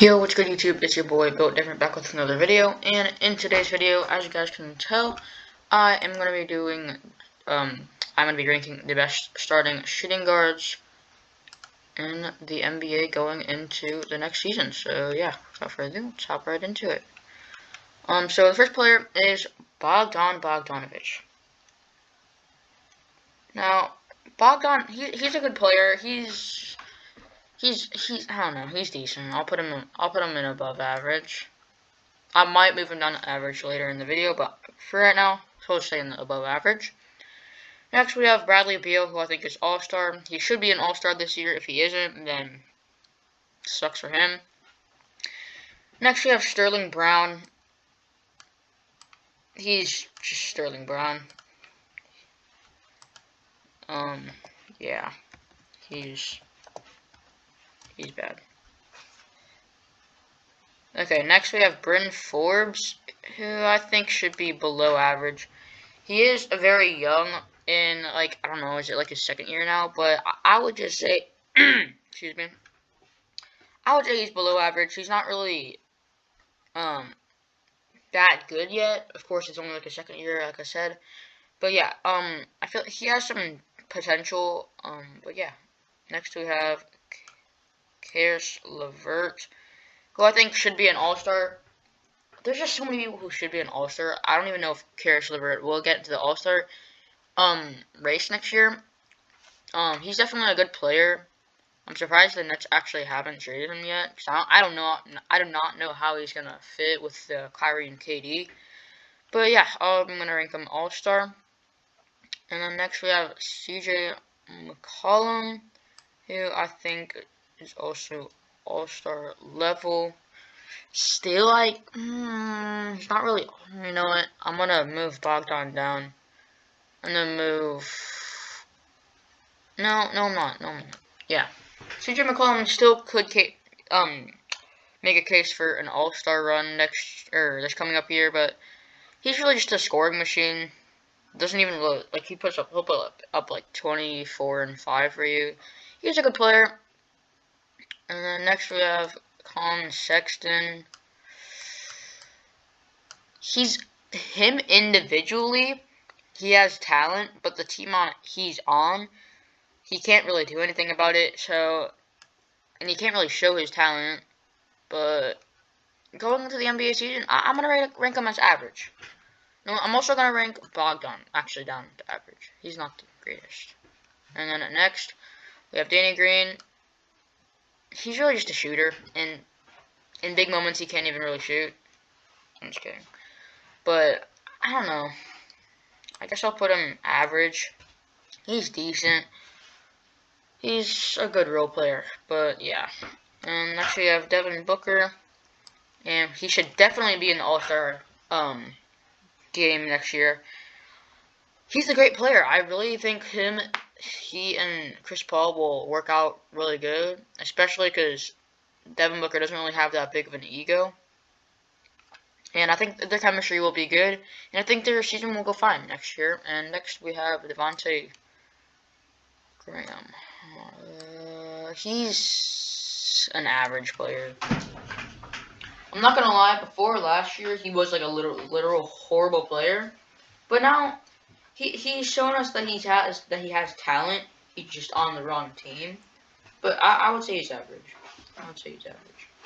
Yo, what's good YouTube? It's your boy Built Different back with another video, and in today's video, as you guys can tell, I am going to be doing, I'm going to be ranking the best starting shooting guards in the NBA going into the next season. So yeah, without further ado, let's hop right into it. So the first player is Bogdan Bogdanovich. Now, Bogdan, he's a good player. He's I don't know, he's decent. I'll put him in above average. I might move him down to average later in the video, but for right now, he'll stay in the above average. Next we have Bradley Beal, who I think is all-star. He should be an all-star this year. If he isn't, then sucks for him. Next we have Sterling Brown. He's just Sterling Brown. Yeah. He's bad. Okay, next we have Bryn Forbes, who I think should be below average. He is a very young in, like, I don't know, is it like his second year now? But I would just say, excuse me, I would say he's below average. He's not really, that good yet. Of course, it's only like his second year, like I said. But yeah, I feel he has some potential, but yeah. Next we have Charis Levertz, who I think should be an all-star. There's just so many people who should be an all-star. I don't even know if Charis Levertz will get into the all-star race next year. He's definitely a good player. I'm surprised the Nets actually haven't traded him yet. Cause I do not know how he's gonna fit with Kyrie and KD. But yeah, I'm gonna rank him all-star. And then next we have CJ McCollum, who I think is also all-star level. Still, like, he's not really. You know what? I'm gonna move Bogdan down. I'm gonna move. No, I'm not. Yeah, CJ McCollum still could make a case for an all-star run this coming up year, but he's really just a scoring machine. Doesn't even look like he'll put up like 24 and 5 for you. He's a good player. And then next we have Colin Sexton. Him individually, he has talent, but the team he's on, he can't really do anything about it. So, and he can't really show his talent. But going into the NBA season, I'm gonna rank him as average. No, I'm also gonna rank Bogdan actually down to average. He's not the greatest. And then next we have Danny Green. He's really just a shooter, and in big moments he can't even really shoot. I'm just kidding. But I don't know. I guess I'll put him average. He's decent. He's a good role player, but yeah. And next we have Devon Booker, and he should definitely be in the All-Star game next year. He's a great player. I really think he and Chris Paul will work out really good, especially because Devin Booker doesn't really have that big of an ego. And I think their chemistry will be good, and I think their season will go fine next year. And next we have Devante Graham. He's an average player. I'm not gonna lie, before last year he was like a literal horrible player, but now he's shown us that he has talent. He's just on the wrong team. But I would say he's average.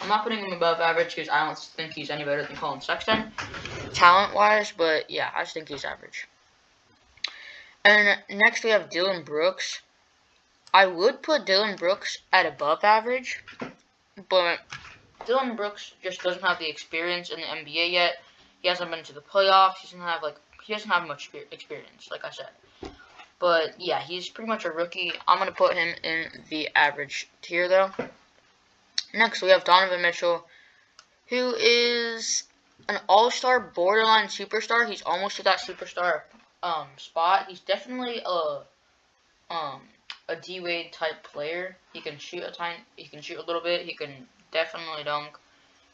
I'm not putting him above average because I don't think he's any better than Colin Sexton, talent-wise. But yeah, I just think he's average. And next we have Dillon Brooks. I would put Dillon Brooks at above average, but Dillon Brooks just doesn't have the experience in the NBA yet. He hasn't been to the playoffs. He doesn't have much experience, like I said. But yeah, he's pretty much a rookie. I'm gonna put him in the average tier though. Next we have Donovan Mitchell, who is an all-star borderline superstar. He's almost to that superstar spot. He's definitely a D-Wade type player. He can shoot a little bit. He can definitely dunk.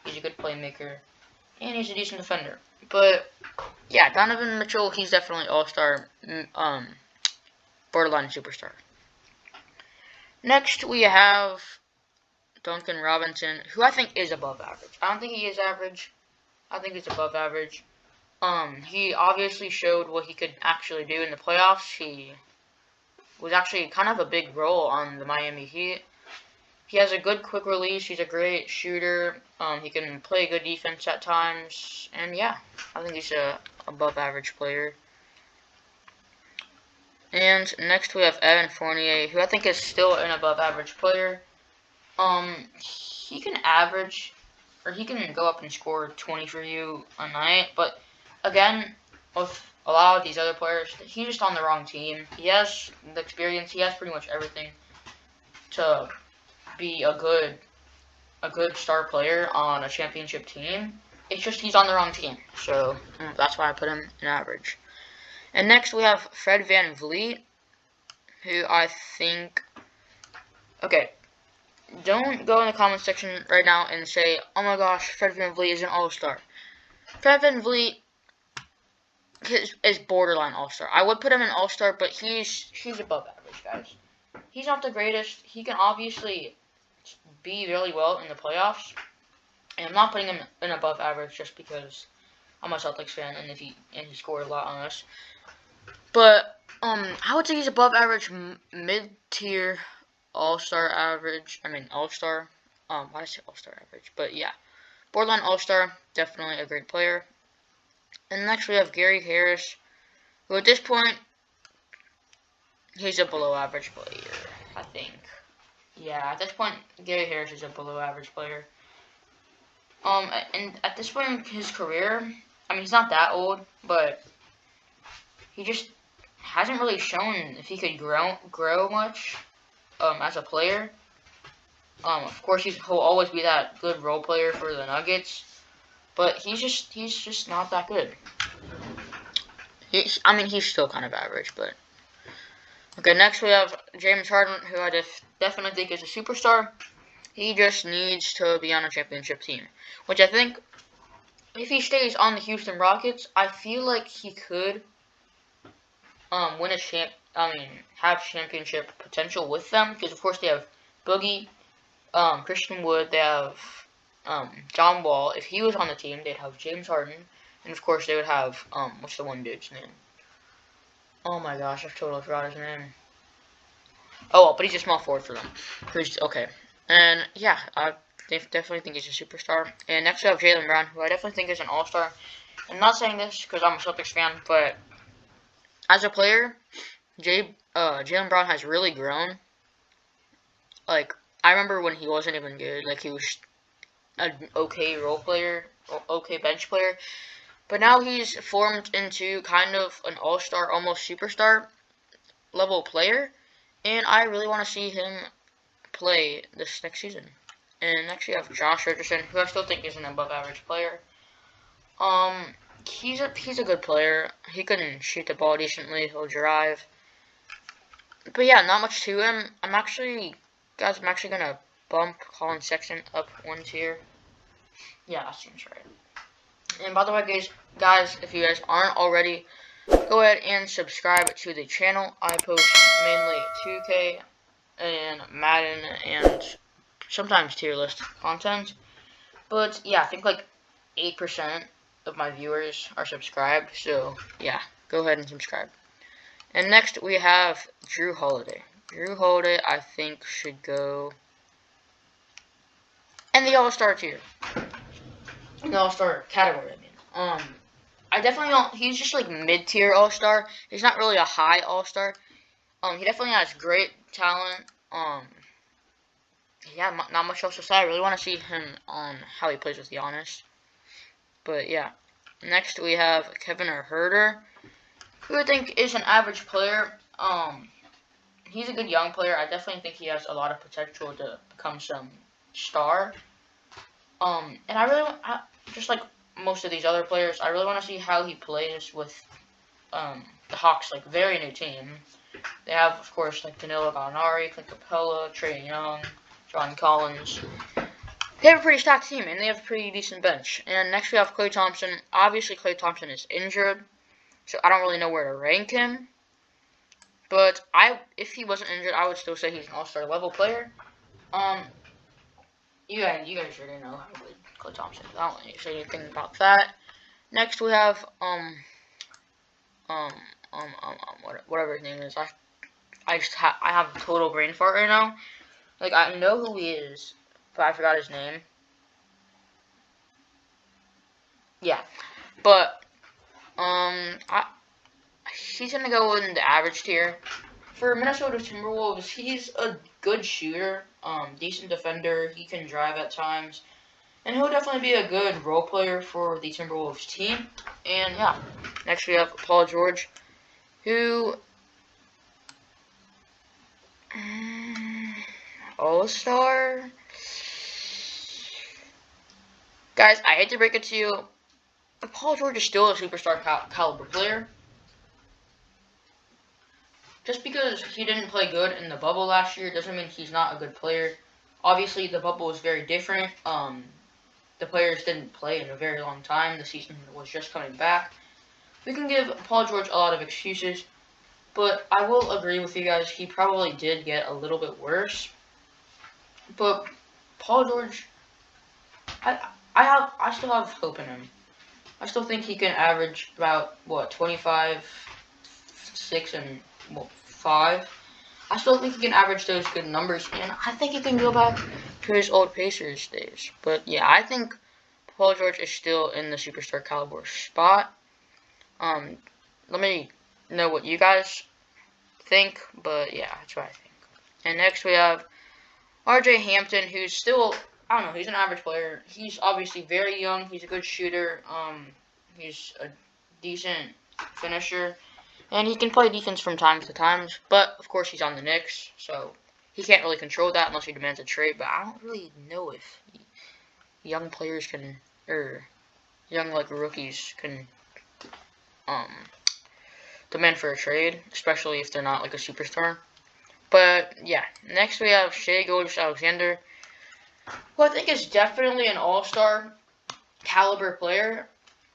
He's a good playmaker, and he's a decent defender. But yeah, Donovan Mitchell, he's definitely all-star, borderline superstar. Next we have Duncan Robinson, who I think is above average. I don't think he is average. I think he's above average. He obviously showed what he could actually do in the playoffs. He was actually kind of a big role on the Miami Heat. He has a good quick release. He's a great shooter. He can play good defense at times. And yeah, I think he's a above average player. And next we have Evan Fournier, who I think is still an above average player. He can average, or he can go up and score 20 for you a night. But again, with a lot of these other players, he's just on the wrong team. He has the experience. He has pretty much everything to be a good star player on a championship team. It's just he's on the wrong team. So that's why I put him in average. And next we have Fred VanVleet, who I think, okay, don't go in the comment section right now and say, oh my gosh, Fred VanVleet is an all-star. Fred VanVleet is borderline all-star. I would put him in all-star, but he's above average, guys. He's not the greatest. He can obviously be really well in the playoffs, and I'm not putting him in above average just because I'm a Celtics fan and he scored a lot on us. But I would say he's above average, mid-tier, all-star average. I mean all-star. Why did I say all-star average? But yeah, borderline all-star, definitely a great player. And next we have Gary Harris, who at this point he's a below average player, I think. Yeah, at this point Gary Harris is a below average player. And at this point in his career, I mean he's not that old, but he just hasn't really shown if he could grow much as a player. Of course, he'll always be that good role player for the Nuggets, but he's just not that good. He's still kind of average, but okay. Next, we have James Harden, who I definitely think is a superstar. He just needs to be on a championship team, which I think if he stays on the Houston Rockets, I feel like he could win have championship potential with them, because of course they have Boogie, Christian Wood, they have John Wall. If he was on the team, they'd have James Harden, and of course they would have what's the one dude's name? Oh my gosh, I've totally forgot his name. Oh, well, but he's a small forward for them. Okay, and yeah, I definitely think he's a superstar. And next we have Jaylen Brown, who I definitely think is an all-star. I'm not saying this because I'm a Celtics fan, but as a player, Jaylen Brown has really grown. Like, I remember when he wasn't even good. Like, he was an okay role player, okay bench player. But now he's formed into kind of an all-star, almost superstar level player. And I really want to see him play this next season. And next we have Josh Richardson, who I still think is an above-average player. He's a good player. He can shoot the ball decently. He'll drive. But yeah, not much to him. I'm actually gonna bump Colin Sexton up one tier. Yeah, that seems right. And by the way, guys, if you guys aren't already, go ahead and subscribe to the channel. I post mainly 2K and Madden and sometimes tier list content. But yeah, I think like 8% of my viewers are subscribed, so yeah, go ahead and subscribe. And next we have Jrue Holiday. Jrue Holiday, I think, should go in the All-Star tier. In the All-Star category, I mean. I definitely don't, he's just like mid-tier All-Star. He's not really a high All-Star. He definitely has great talent. Yeah, not much else to say. I really want to see him on how he plays with Giannis. But yeah, next we have Kevin Huerter, who I think is an average player. He's a good young player. I definitely think he has a lot of potential to become some star. And just like most of these other players, I really want to see how he plays with the Hawks, like very new team. They have, of course, like Danilo Gallinari, Clint Capella, Trae Young, John Collins. They have a pretty stacked team, and they have a pretty decent bench. And next we have Klay Thompson. Obviously, Klay Thompson is injured, so I don't really know where to rank him. But if he wasn't injured, I would still say he's an all-star level player. you guys already know how good Klay Thompson is. I don't need to say anything about that. Next we have whatever his name is. I have a total brain fart right now. Like, I know who he is, but I forgot his name. Yeah, but he's gonna go in the average tier. For Minnesota Timberwolves, he's a good shooter, decent defender. He can drive at times, and he'll definitely be a good role player for the Timberwolves team. And yeah, next we have Paul George, who All-Star. Guys, I hate to break it to you, but Paul George is still a superstar caliber player. Just because he didn't play good in the bubble last year doesn't mean he's not a good player. Obviously, the bubble was very different. The players didn't play in a very long time. The season was just coming back. We can give Paul George a lot of excuses, but I will agree with you guys. He probably did get a little bit worse. But Paul George, I still have hope in him. I still think he can average about 25, 6, and 5. I still think he can average those good numbers, and I think he can go back to his old Pacers days. But yeah, I think Paul George is still in the superstar caliber spot. Let me know what you guys think, but yeah, that's what I think. And next we have RJ Hampton, who's still, I don't know, he's an average player. He's obviously very young. He's a good shooter. He's a decent finisher. And he can play defense from time to time, but of course he's on the Knicks, so he can't really control that unless he demands a trade. But I don't really know if young players can, or young rookies can, demand for a trade, especially if they're not like a superstar. But yeah, next we have Shai Gilgeous-Alexander, who I think is definitely an all-star caliber player.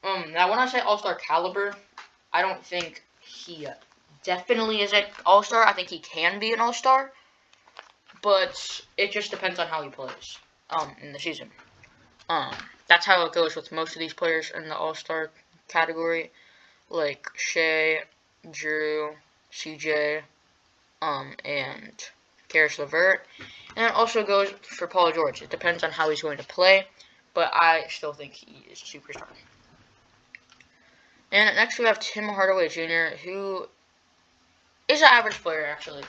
Now when I say all-star caliber, I don't think he definitely is an all-star. I think he can be an all-star, but it just depends on how he plays in the season. That's how it goes with most of these players in the all-star category, like Shai, Drew, CJ, and Charis Levertz. And it also goes for Paul George. It depends on how he's going to play, but I still think he is a superstar. And next we have Tim Hardaway Jr., who is an average player, actually.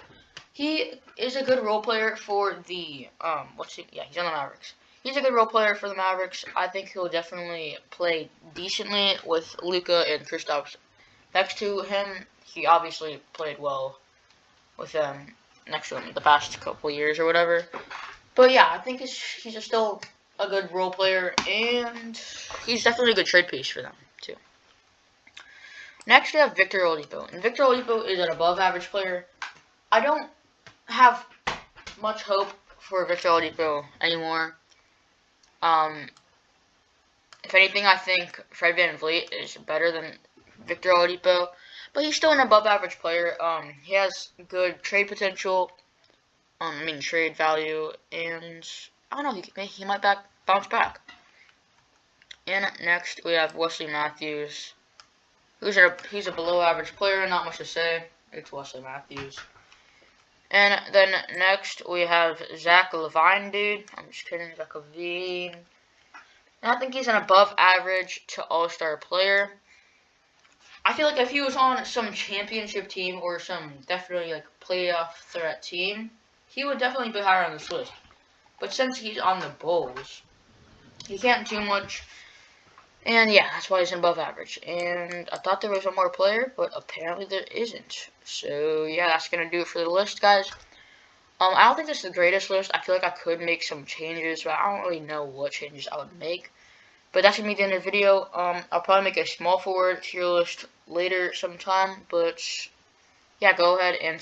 He is a good role player for the, he's on the Mavericks. He's a good role player for the Mavericks. I think he'll definitely play decently with Luka and Kristaps next to him. He obviously played well with them next to him the past couple years or whatever. But yeah, I think he's still a good role player, and he's definitely a good trade piece for them, too. Next, we have Victor Oladipo. And Victor Oladipo is an above-average player. I don't have much hope for Victor Oladipo anymore. If anything, I think Fred VanVleet is better than Victor Oladipo. But he's still an above-average player. He has good trade potential. Trade value. And, I don't know, he might bounce back. And next, we have Wesley Matthews. He's a below-average player, not much to say. It's Wesley Matthews. And then next, we have Zach LaVine, dude. I'm just kidding, Zach LaVine. And I think he's an above-average to all-star player. I feel like if he was on some championship team or some definitely playoff threat team, he would definitely be higher on this list. But since he's on the Bulls, he can't do much. And yeah, that's why he's an above average. And I thought there was one more player, but apparently there isn't. So yeah, that's going to do it for the list, guys. I don't think this is the greatest list. I feel like I could make some changes, but I don't really know what changes I would make. But that's going to be the end of the video. I'll probably make a small forward tier list later sometime. But yeah, go ahead and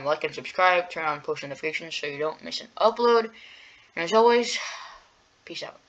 like and subscribe. Turn on post notifications so you don't miss an upload. And as always, peace out.